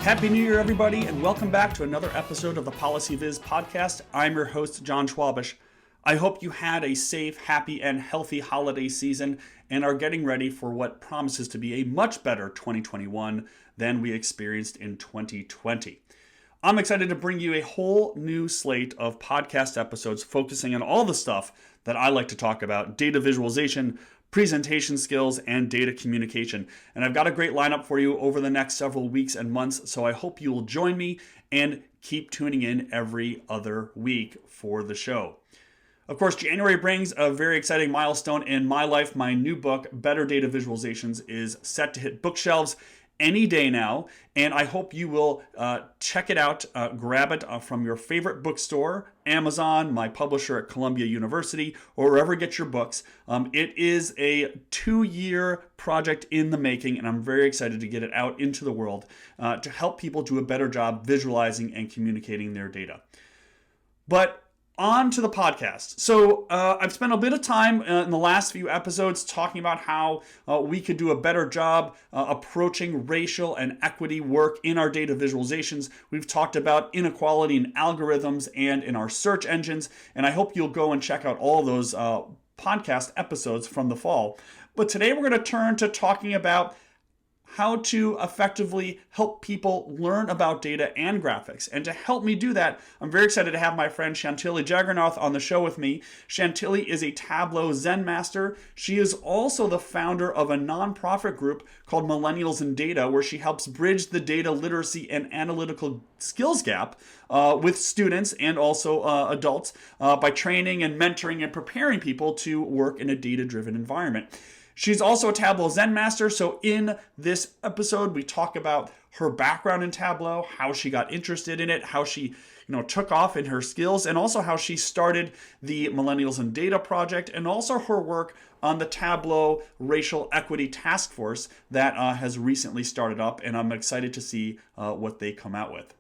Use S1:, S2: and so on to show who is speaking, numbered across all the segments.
S1: Happy New Year, everybody, and welcome back to another episode of the PolicyViz Podcast. I'm your host, John Schwabish. I hope you had a safe, happy, and healthy holiday season and are getting ready for what promises to be a much better 2021 than we experienced in 2020. I'm excited to bring you a whole new slate of podcast episodes focusing on all the stuff that I like to talk about: data visualization, presentation skills, and data communication. And I've got a great lineup for you over the next several weeks and months, so I hope you will join me and keep tuning in every other week for the show. Of course, January brings a very exciting milestone in my life. My new book, Better Data Visualizations, is set to hit bookshelves any day now, and I hope you will check it out, grab it from your favorite bookstore, Amazon, my publisher at Columbia University, or wherever you get your books. It is a 2-year project in the making, and I'm very excited to get it out into the world to help people do a better job visualizing and communicating their data. But on to the podcast. So I've spent a bit of time in the last few episodes talking about how we could do a better job approaching racial and equity work in our data visualizations. We've talked about inequality in algorithms and in our search engines, and I hope you'll go and check out all those podcast episodes from the fall. But today we're going to turn to talking about how to effectively help people learn about data and graphics. And to help me do that, I'm very excited to have my friend Chantilly Jaggernauth on the show with me. Chantilly is a Tableau Zen Master. She is also the founder of a nonprofit group called Millennials and Data, where she helps bridge the data literacy and analytical skills gap with students and also adults by training and mentoring and preparing people to work in a data-driven environment. She's also a Tableau Zen Master, so in this episode, we talk about her background in Tableau, how she got interested in it, how she took off in her skills, and also how she started the Millennials and Data project, and also her work on the Tableau Racial Equity Task Force that has recently started up, and I'm excited to see what they come out with.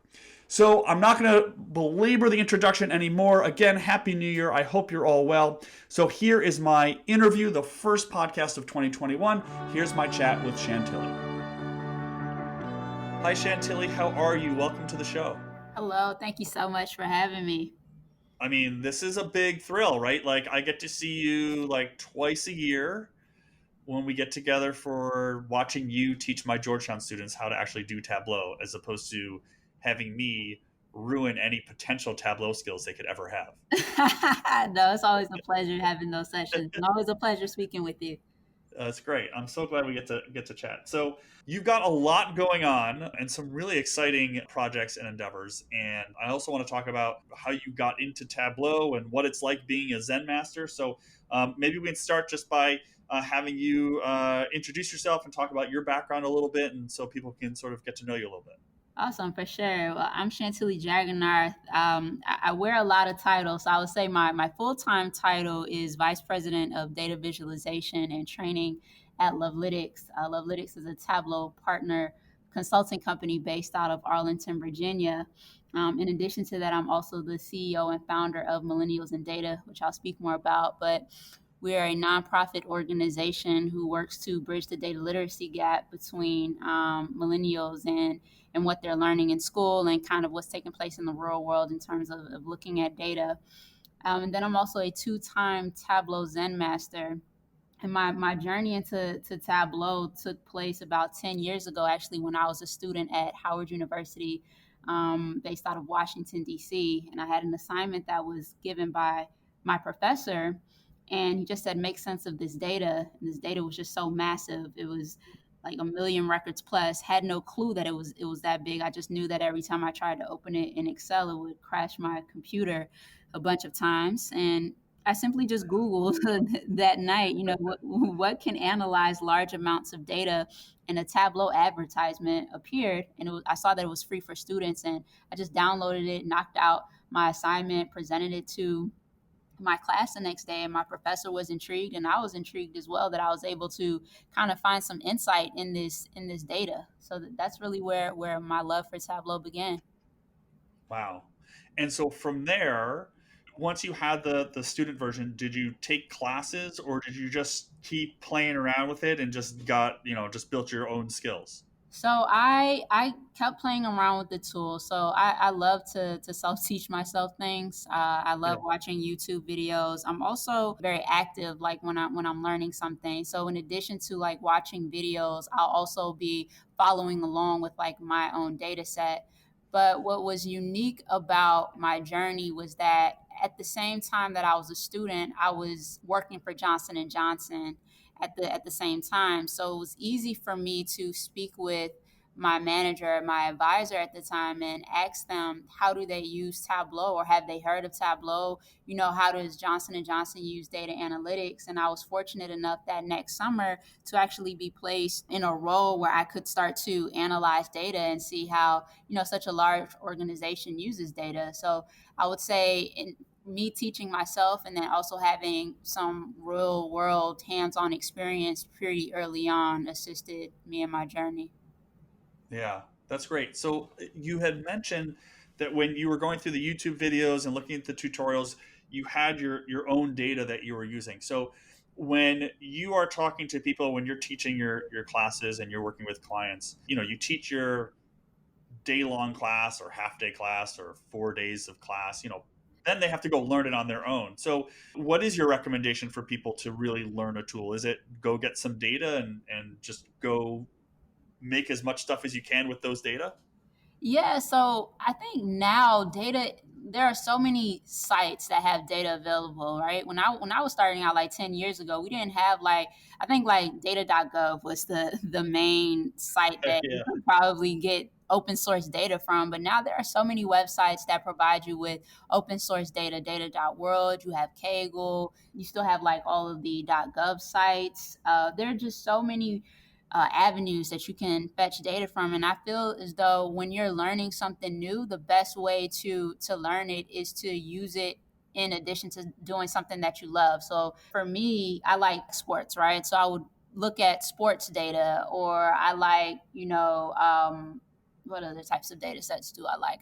S1: So I'm not going to belabor the introduction anymore. Again, Happy New Year. I hope you're all well. So here is my interview, the first podcast of 2021. Here's my chat with Chantilly. Hi, Chantilly. How are you? Welcome to the show.
S2: Hello. Thank you so much for having me.
S1: I mean, this is a big thrill, right? Like, I get to see you like twice a year when we get together for watching you teach my Georgetown students how to actually do Tableau, as opposed to having me ruin any potential Tableau skills they could ever have.
S2: No, it's always a pleasure having those sessions, and always a pleasure speaking with you.
S1: That's great. I'm so glad we get to chat. So you've got a lot going on and some really exciting projects and endeavors. And I also want to talk about how you got into Tableau and what it's like being a Zen Master. So maybe we can start just by having you introduce yourself and talk about your background a little bit, and so people can sort of get to know you a little bit.
S2: Awesome, for sure. Well, I'm Chantilly Jaggernauth. I wear a lot of titles. So I would say my full-time title is Vice President of Data Visualization and Training at Lovelytics. Lovelytics is a Tableau partner consulting company based out of Arlington, Virginia. In addition to that, I'm also the CEO and founder of Millennials and Data, which I'll speak more about. But we are a nonprofit organization who works to bridge the data literacy gap between millennials and what they're learning in school and kind of what's taking place in the real world in terms of looking at data. And then I'm also a 2-time Tableau Zen Master. And my journey into Tableau took place about 10 years ago, actually, when I was a student at Howard University, based out of Washington, D.C. And I had an assignment that was given by my professor, and he just said, make sense of this data. And this data was just so massive. It was like 1 million records plus. Had no clue that it was that big. I just knew that every time I tried to open it in Excel, it would crash my computer a bunch of times. And I simply just Googled that night, what can analyze large amounts of data, and a Tableau advertisement appeared, and I saw that it was free for students, and I just downloaded it, knocked out my assignment, presented it to my class the next day, and my professor was intrigued, and I was intrigued as well, that I was able to kind of find some insight in this data. So that's really where my love for Tableau began.
S1: Wow. And so from there, once you had the student version, did you take classes, or did you just keep playing around with it and just just built your own skills?
S2: So I kept playing around with the tool. So I love to self teach myself things. I
S1: Yeah.
S2: love watching YouTube videos. I'm also very active, like when I'm learning something. So in addition to like watching videos, I'll also be following along with like my own data set. But what was unique about my journey was that at the same time that I was a student, I was working for Johnson and Johnson at the same time. So it was easy for me to speak with my manager, my advisor at the time, and ask them how do they use Tableau or have they heard of Tableau? How does Johnson and Johnson use data analytics? And I was fortunate enough that next summer to actually be placed in a role where I could start to analyze data and see how such a large organization uses data. So I would say me teaching myself and then also having some real world hands-on experience pretty early on assisted me in my journey.
S1: Yeah, that's great. So you had mentioned that when you were going through the YouTube videos and looking at the tutorials, you had your own data that you were using. So when you are talking to people, when you're teaching your classes and you're working with clients, you teach your day long class or half day class or 4 days of class, then they have to go learn it on their own. So what is your recommendation for people to really learn a tool? Is it go get some data and just go make as much stuff as you can with those data?
S2: Yeah, so I think now there are so many sites that have data available, right? When I was starting out like 10 years ago, we didn't have like I think like data.gov was the main site that you
S1: Yeah.
S2: could probably get open source data from, but now there are so many websites that provide you with open source data, data.world, you have Kaggle, you still have like all of the .gov sites. There are just so many avenues that you can fetch data from. And I feel as though when you're learning something new, the best way to learn it is to use it in addition to doing something that you love. So for me, I like sports, right? So I would look at sports data, or I like, what other types of data sets do I like?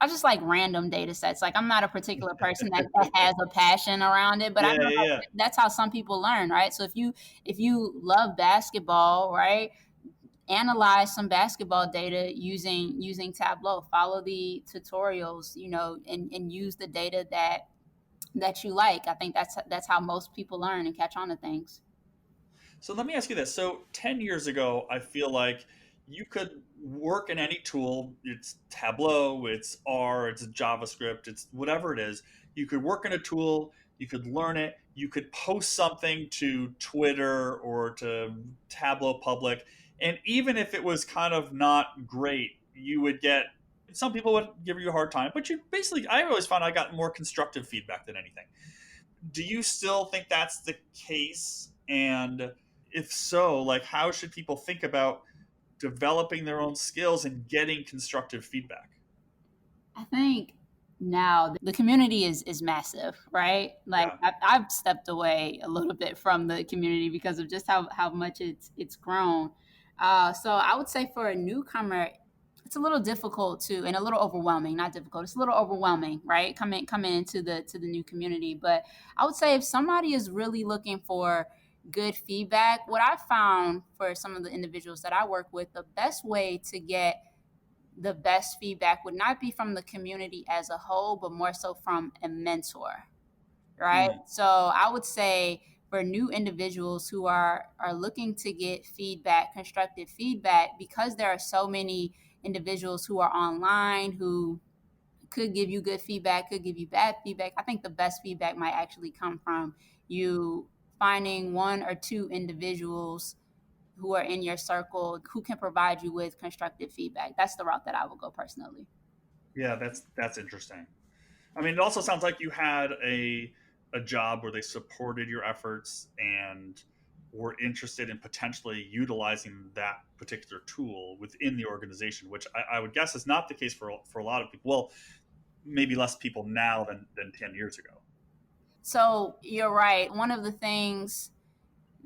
S2: I just like random data sets. Like I'm not a particular person that has a passion around it, but I
S1: Yeah,
S2: know
S1: yeah, yeah.
S2: that's how some people learn, right? So if you love basketball, right, analyze some basketball data using Tableau. Follow the tutorials, and use the data that you like. I think that's how most people learn and catch on to things.
S1: So let me ask you this. So 10 years ago, I feel like you could work in any tool. It's Tableau, it's R, it's JavaScript, it's whatever it is. You could work in a tool, you could learn it, you could post something to Twitter or to Tableau Public. And even if it was kind of not great, you would get some people would give you a hard time, but you basically, I always found I got more constructive feedback than anything. Do you still think that's the case? And if so, like how should people think about developing their own skills and getting constructive feedback?
S2: I think now the community is massive, right? Like
S1: Yeah.
S2: I've stepped away a little bit from the community because of just how much it's grown. So I would say for a newcomer, it's a little difficult to and a little overwhelming. Not difficult, it's a little overwhelming, right? Coming into the new community. But I would say if somebody is really looking for good feedback, what I found for some of the individuals that I work with, the best way to get the best feedback would not be from the community as a whole, but more so from a mentor, right?
S1: Mm.
S2: So I would say for new individuals who are looking to get feedback, constructive feedback, because there are so many individuals who are online who could give you good feedback, could give you bad feedback. I think the best feedback might actually come from you finding one or two individuals who are in your circle who can provide you with constructive feedback. That's the route that I would go personally.
S1: Yeah, that's interesting. I mean, it also sounds like you had a job where they supported your efforts and were interested in potentially utilizing that particular tool within the organization, which I would guess is not the case for a lot of people. Well, maybe less people now than 10 years ago.
S2: So you're right. One of the things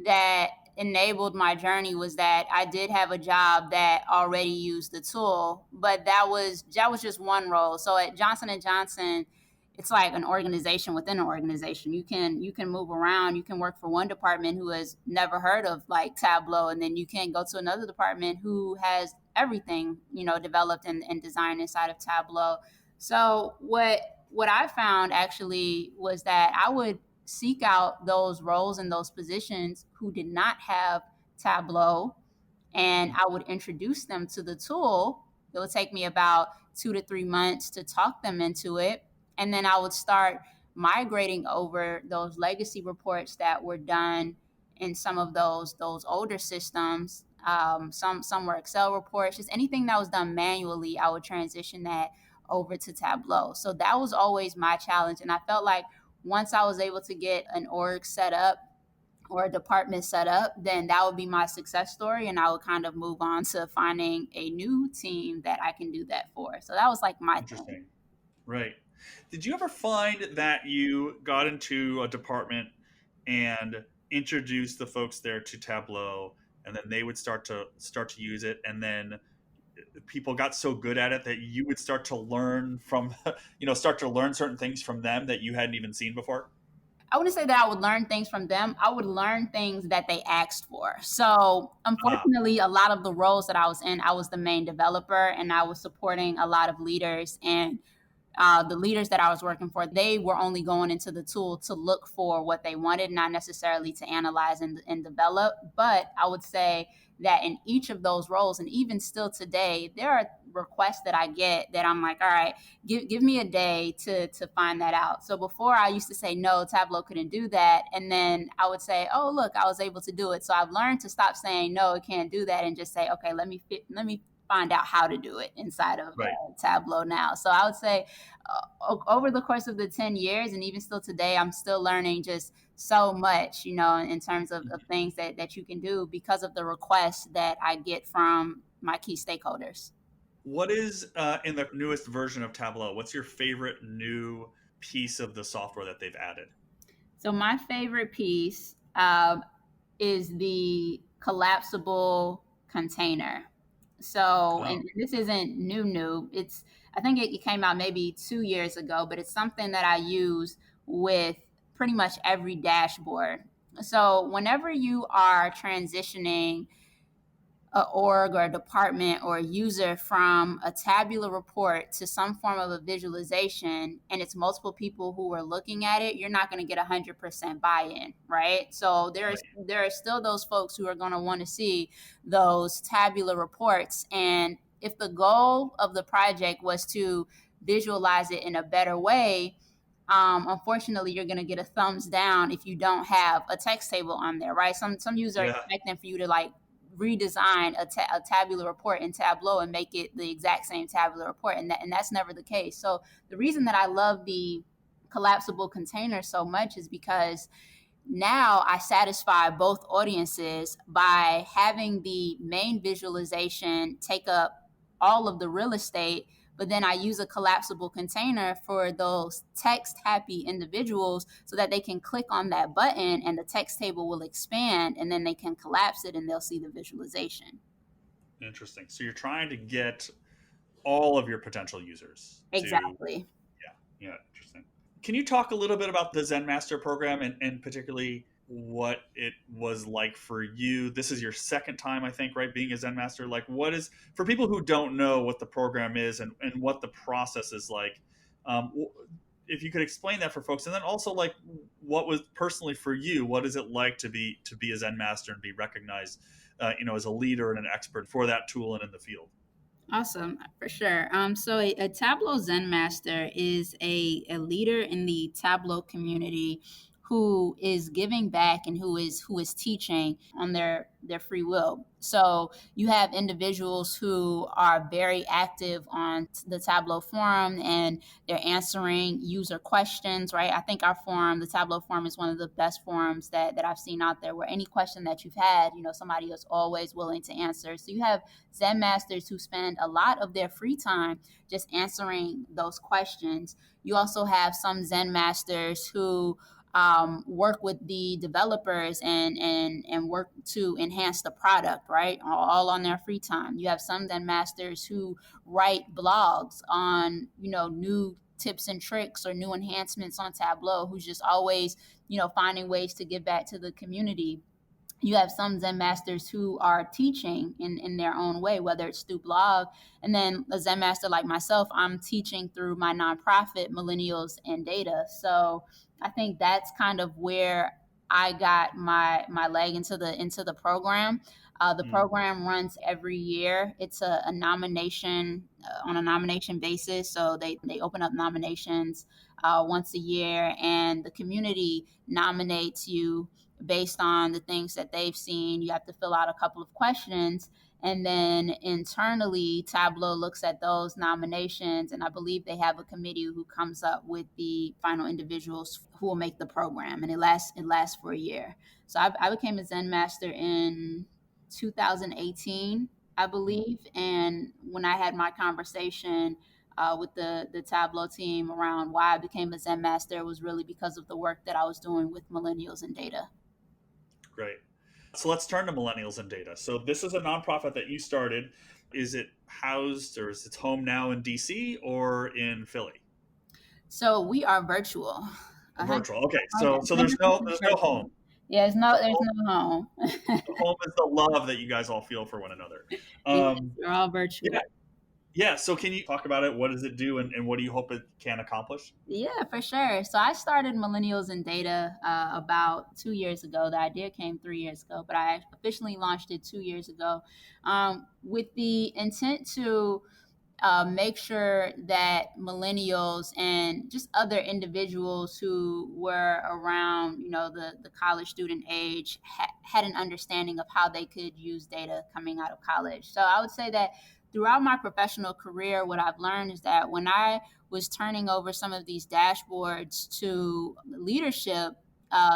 S2: that enabled my journey was that I did have a job that already used the tool, but that was just one role. So at Johnson and Johnson, it's like an organization within an organization. You can move around. You can work for one department who has never heard of like Tableau, and then you can go to another department who has everything developed and designed inside of Tableau. So what I found actually was that I would seek out those roles and those positions who did not have Tableau, and I would introduce them to the tool. It would take me about 2 to 3 months to talk them into it. And then I would start migrating over those legacy reports that were done in some of those older systems. Some were Excel reports, just anything that was done manually, I would transition that over to Tableau. So that was always my challenge. And I felt like once I was able to get an org set up or a department set up, then that would be my success story. And I would kind of move on to finding a new team that I can do that for. So that was like my
S1: Interesting.
S2: thing.
S1: Right. Did you ever find that you got into a department and introduced the folks there to Tableau, and then they would start to use it, and then people got so good at it that you would start to learn from start to learn certain things from them that you hadn't even seen before?
S2: I wouldn't say that I would learn things from them. I would learn things that they asked for. So,
S1: Ah,
S2: unfortunately, a lot of the roles that I was in, I was the main developer and I was supporting a lot of leaders. And the leaders that I was working for, they were only going into the tool to look for what they wanted, not necessarily to analyze and develop. But I would say that in each of those roles, and even still today, there are requests that I get that I'm like, all right, give me a day to find that out. So before I used to say, no, Tableau couldn't do that. And then I would say, oh, look, I was able to do it. So I've learned to stop saying, no, it can't do that, and just say, okay, let me find out how to do it inside of
S1: right.
S2: Tableau now. So I would say over the course of the 10 years and even still today, I'm still learning just so much, in terms of things that you can do because of the requests that I get from my key stakeholders.
S1: What is in the newest version of Tableau? What's your favorite new piece of the software that they've added?
S2: So my favorite piece is the collapsible container. So,
S1: Oh,
S2: and this isn't new. I think it came out maybe 2 years ago, but it's something that I use with pretty much every dashboard. So, whenever you are transitioning a org or a department or a user from a tabular report to some form of a visualization, and it's multiple people who are looking at it, you're not going to get 100% buy-in, right? So
S1: right.
S2: there are still those folks who are going to want to see those tabular reports. And if the goal of the project was to visualize it in a better way, unfortunately, you're going to get a thumbs down if you don't have a text table on there, right? Some users are
S1: Yeah.
S2: expecting for you to like redesign a tabular report in Tableau and make it the exact same tabular report, and that's never the case. So the reason that I love the collapsible container so much is because now I satisfy both audiences by having the main visualization take up all of the real estate, but then I use a collapsible container for those text happy individuals so that they can click on that button and the text table will expand, and then they can collapse it and they'll see the visualization.
S1: Interesting. So you're trying to get all of your potential users to,
S2: Exactly.
S1: yeah, interesting. Can you talk a little bit about the Zen Master program, and particularly what it was like for you? This is your second time, I think, right, being a Zen Master. Like, what is, for people who don't know what the program is and what the process is like, um, if you could explain that for folks, and then also like what was personally for you, what is it like to be a Zen Master and be recognized, as a leader and an expert for that tool and in the field?
S2: Awesome, for sure. So a Tableau Zen Master is a leader in the Tableau community who is giving back and who is teaching on their free will. So you have individuals who are very active on the Tableau forum and they're answering user questions, right? I think our forum, the Tableau forum, is one of the best forums that I've seen out there, where any question that you've had, somebody is always willing to answer. So you have Zen masters who spend a lot of their free time just answering those questions. You also have some Zen masters who work with the developers and work to enhance the product, right? All on their free time. You have some Zen masters who write blogs on, new tips and tricks or new enhancements on Tableau, who's just always, finding ways to give back to the community. You have some Zen masters who are teaching in their own way, whether it's through blog. And then a Zen master like myself, I'm teaching through my nonprofit, Millennials and Data. So I think that's kind of where I got my leg into the program. The program runs every year. It's a nomination on a nomination basis. So they open up nominations once a year, and the community nominates you based on the things that they've seen. You have to fill out a couple of questions. And then internally, Tableau looks at those nominations, and I believe they have a committee who comes up with the final individuals who will make the program, and it lasts for a year. So I became a Zen Master in 2018, I believe, and when I had my conversation with the Tableau team around why I became a Zen Master, it was really because of the work that I was doing with Millennials and Data.
S1: Great. So let's turn to Millennials and Data. So this is a nonprofit that you started. Is it housed, or is its home now in DC or in Philly?
S2: So we are virtual.
S1: Virtual. Okay. So there's no home.
S2: Yeah, there's no home.
S1: The home is the love that you guys all feel for one another.
S2: We're all virtual.
S1: Yeah. So can you talk about it? What does it do, and what do you hope it can accomplish?
S2: Yeah, for sure. So I started Millennials and Data about 2 years ago. The idea came 3 years ago, but I officially launched it 2 years ago with the intent to make sure that millennials and just other individuals who were around, the college student age had an understanding of how they could use data coming out of college. So I would say that throughout my professional career, what I've learned is that when I was turning over some of these dashboards to leadership,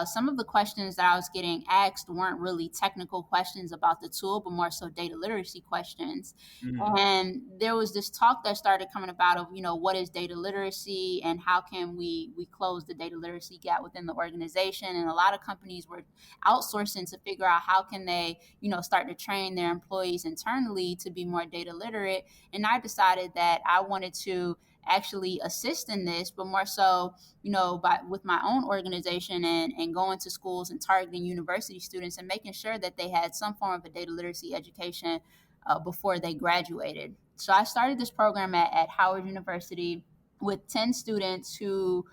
S2: some of the questions that I was getting asked weren't really technical questions about the tool, but more so data literacy questions. Mm-hmm. And there was this talk that started coming about of, what is data literacy and how can we close the data literacy gap within the organization? And a lot of companies were outsourcing to figure out how can they, start to train their employees internally to be more data literate. And I decided that I wanted to actually assist in this, but more so, with my own organization and going to schools and targeting university students and making sure that they had some form of a data literacy education before they graduated. So I started this program at Howard University with 10 students who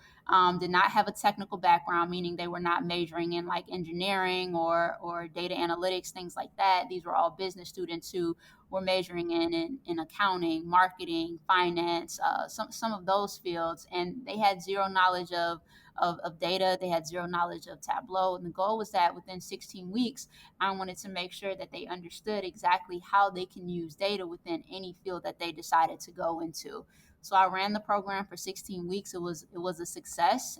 S2: did not have a technical background, meaning they were not majoring in like engineering or data analytics, things like that. These were all business students who were majoring in accounting, marketing, finance, some of those fields. And they had zero knowledge of data. They had zero knowledge of Tableau. And the goal was that within 16 weeks, I wanted to make sure that they understood exactly how they can use data within any field that they decided to go into. So I ran the program for 16 weeks. It was a success.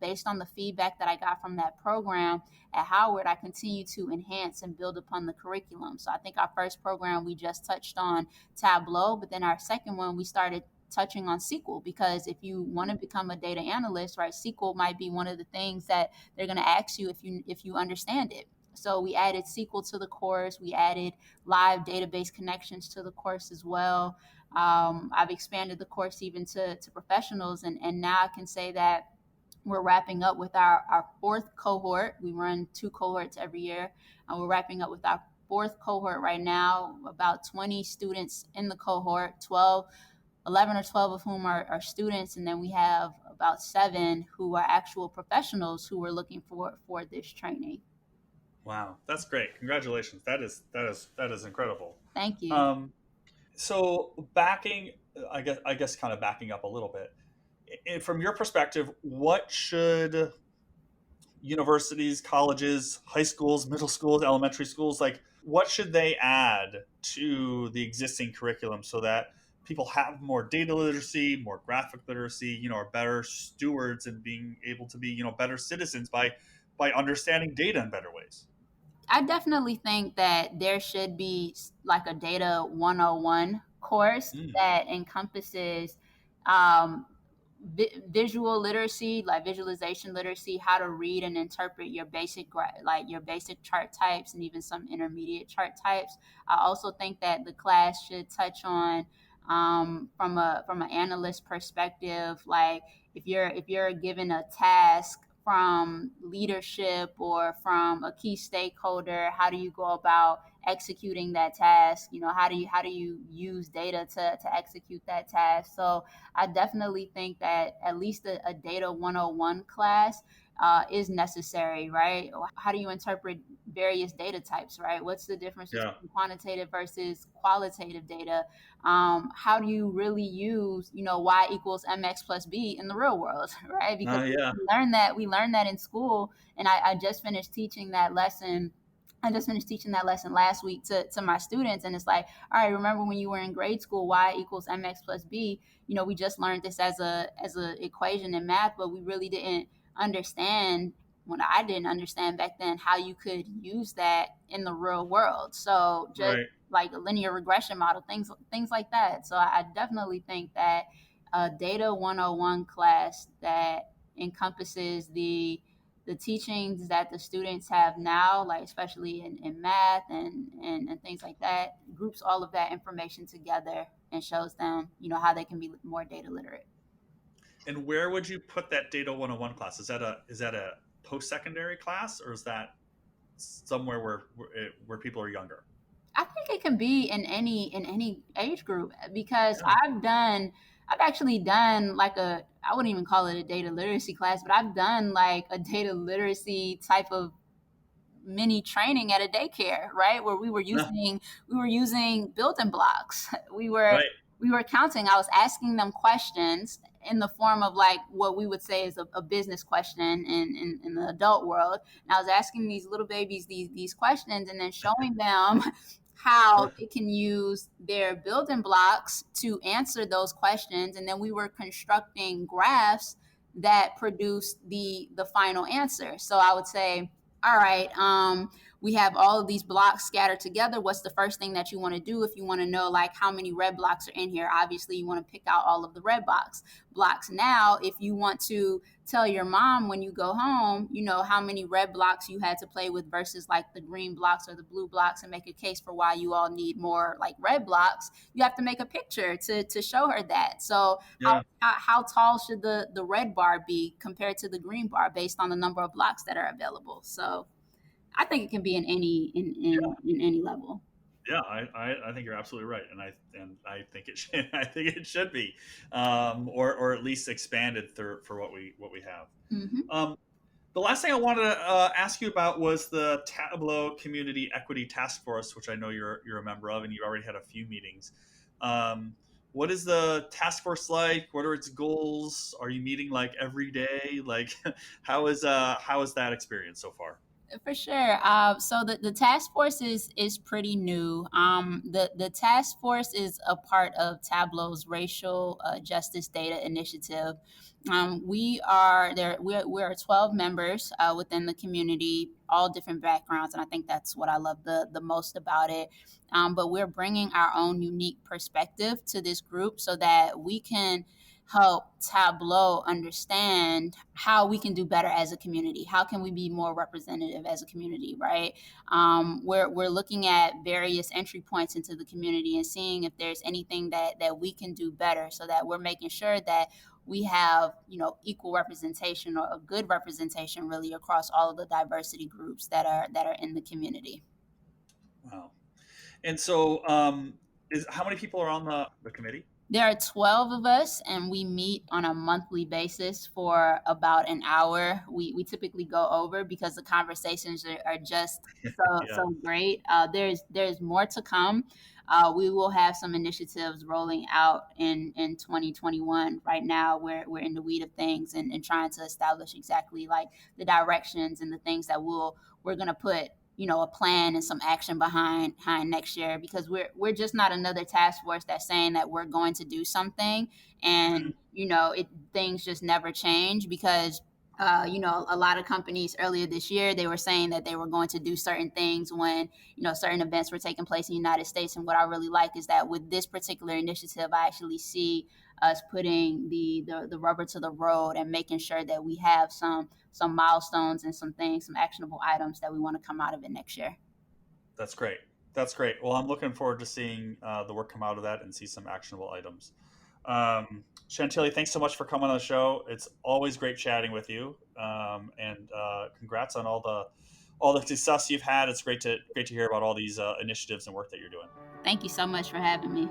S2: Based on the feedback that I got from that program at Howard, I continued to enhance and build upon the curriculum. So I think our first program, we just touched on Tableau, but then our second one, we started touching on SQL, because if you want to become a data analyst, right, SQL might be one of the things that they're going to ask you if you understand it. So we added SQL to the course. We added live database connections to the course as well. I've expanded the course even to professionals, and now I can say that we're wrapping up with our fourth cohort. We run 2 cohorts every year, and we're wrapping up with our 4th cohort right now, about 20 students in the cohort, 11 or 12 of whom are students, and then we have about 7 who are actual professionals who are looking for this training.
S1: Wow, that's great! Congratulations. That is incredible.
S2: Thank you.
S1: So I guess kind of backing up a little bit, from your perspective, what should universities, colleges, high schools, middle schools, elementary schools, what should they add to the existing curriculum so that people have more data literacy, more graphic literacy, are better stewards and being able to be, better citizens by understanding data in better ways?
S2: I definitely think that there should be like a data 101 course that encompasses visual literacy, like visualization literacy, how to read and interpret your basic chart types and even some intermediate chart types. I also think that the class should touch on from an analyst perspective. Like if you're given a task from leadership or from a key stakeholder, how do you go about executing that task? How do you use data to execute that task? So I definitely think that at least a data 101 class is necessary, right? How do you interpret various data types, right? What's the difference
S1: Yeah.
S2: between quantitative versus qualitative data? How do you really use, y equals mx plus b in the real world, right? Because
S1: Yeah.
S2: we learned that in school, and I just finished teaching that lesson. I just finished teaching that lesson last week to my students, and it's like, all right, remember when you were in grade school, y equals mx plus b? We just learned this as a equation in math, but we really didn't understand, when I didn't understand back then, how you could use that in the real world. So just
S1: Right.
S2: like a linear regression model, things like that. So I definitely think that a data 101 class that encompasses the teachings that the students have now, like especially in math and things like that, groups all of that information together and shows them, how they can be more data literate.
S1: And where would you put that Data 101 class? Is that a post-secondary class, or is that somewhere where people are younger?
S2: I think it can be in any age group, because
S1: Yeah.
S2: I've actually done like I wouldn't even call it a data literacy class, but I've done like a data literacy type of mini training at a daycare, right? Where
S1: No.
S2: we were using building blocks.
S1: Right.
S2: We were counting. I was asking them questions in the form of like what we would say is a business question in the adult world. And I was asking these little babies these questions, and then showing them how they can use their building blocks to answer those questions. And then we were constructing graphs that produced the final answer. So I would say, all right, we have all of these blocks scattered together. What's the first thing that you want to do if you want to know like how many red blocks are in here? Obviously, you want to pick out all of the red blocks. Now, if you want to tell your mom when you go home, how many red blocks you had to play with versus like the green blocks or the blue blocks, and make a case for why you all need more like red blocks, you have to make a picture to show her that. So
S1: Yeah.
S2: how tall should the red bar be compared to the green bar based on the number of blocks that are available? So I think it can be in any level.
S1: Yeah, I think you're absolutely right, and I think it should, I think it should be, or at least expanded for what we have.
S2: Hmm.
S1: Um, the last thing I wanted to ask you about was the Tableau Community Equity Task Force, which I know you're a member of, and you already had a few meetings. Um, what is the task force like? What are its goals? Are you meeting like every day? Like, how is that experience so far?
S2: For sure. So the task force is pretty new. The task force is a part of Tableau's Racial Justice Data Initiative. We are there. We are 12 members within the community, all different backgrounds, and I think that's what I love the most about it. But we're bringing our own unique perspective to this group so that we can help Tableau understand how we can do better as a community. How can we be more representative as a community, right? We're looking at various entry points into the community and seeing if there's anything that we can do better, so that we're making sure that we have equal representation, or a good representation really, across all of the diversity groups that are in the community.
S1: Wow. And so, is how many people are on the committee?
S2: There are 12 of us, and we meet on a monthly basis for about an hour. We typically go over because the conversations are just
S1: Yeah,
S2: so great. There's more to come. We will have some initiatives rolling out in 2021. Right now, we're in the weed of things, and trying to establish exactly like the directions and the things that we're gonna put a plan and some action behind next year, because we're just not another task force that's saying that we're going to do something, and things just never change. Because a lot of companies earlier this year, they were saying that they were going to do certain things when certain events were taking place in the United States. And what I really like is that with this particular initiative, I actually see us putting the rubber to the road and making sure that we have some milestones and some actionable items that we want to come out of it next year.
S1: that's great. That's great. Well, I'm looking forward to seeing the work come out of that and see some actionable items. Chantilly, thanks so much for coming on the show. It's always great chatting with you, and congrats on all the success you've had. It's great to hear about all these initiatives and work that you're doing.
S2: Thank you so much for having me.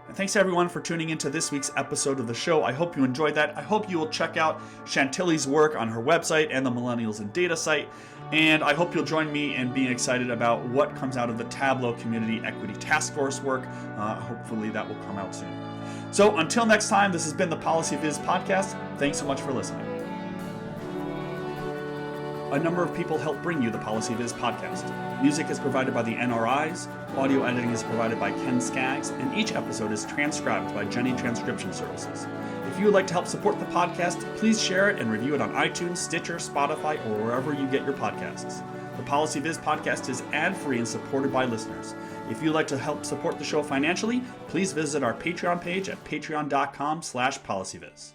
S1: And thanks everyone for tuning into this week's episode of the show. I hope you enjoyed that. I hope you will check out Chantilly's work on her website and the Millennials and Data site. And I hope you'll join me in being excited about what comes out of the Tableau Community Equity Task Force work. Hopefully that will come out soon. So until next time, this has been the PolicyViz Podcast. Thanks so much for listening. A number of people help bring you the PolicyViz Podcast. Music is provided by the NRIs, audio editing is provided by Ken Skaggs, and each episode is transcribed by Jenny Transcription Services. If you would like to help support the podcast, please share it and review it on iTunes, Stitcher, Spotify, or wherever you get your podcasts. The PolicyViz Podcast is ad-free and supported by listeners. If you'd like to help support the show financially, please visit our Patreon page at patreon.com/PolicyViz.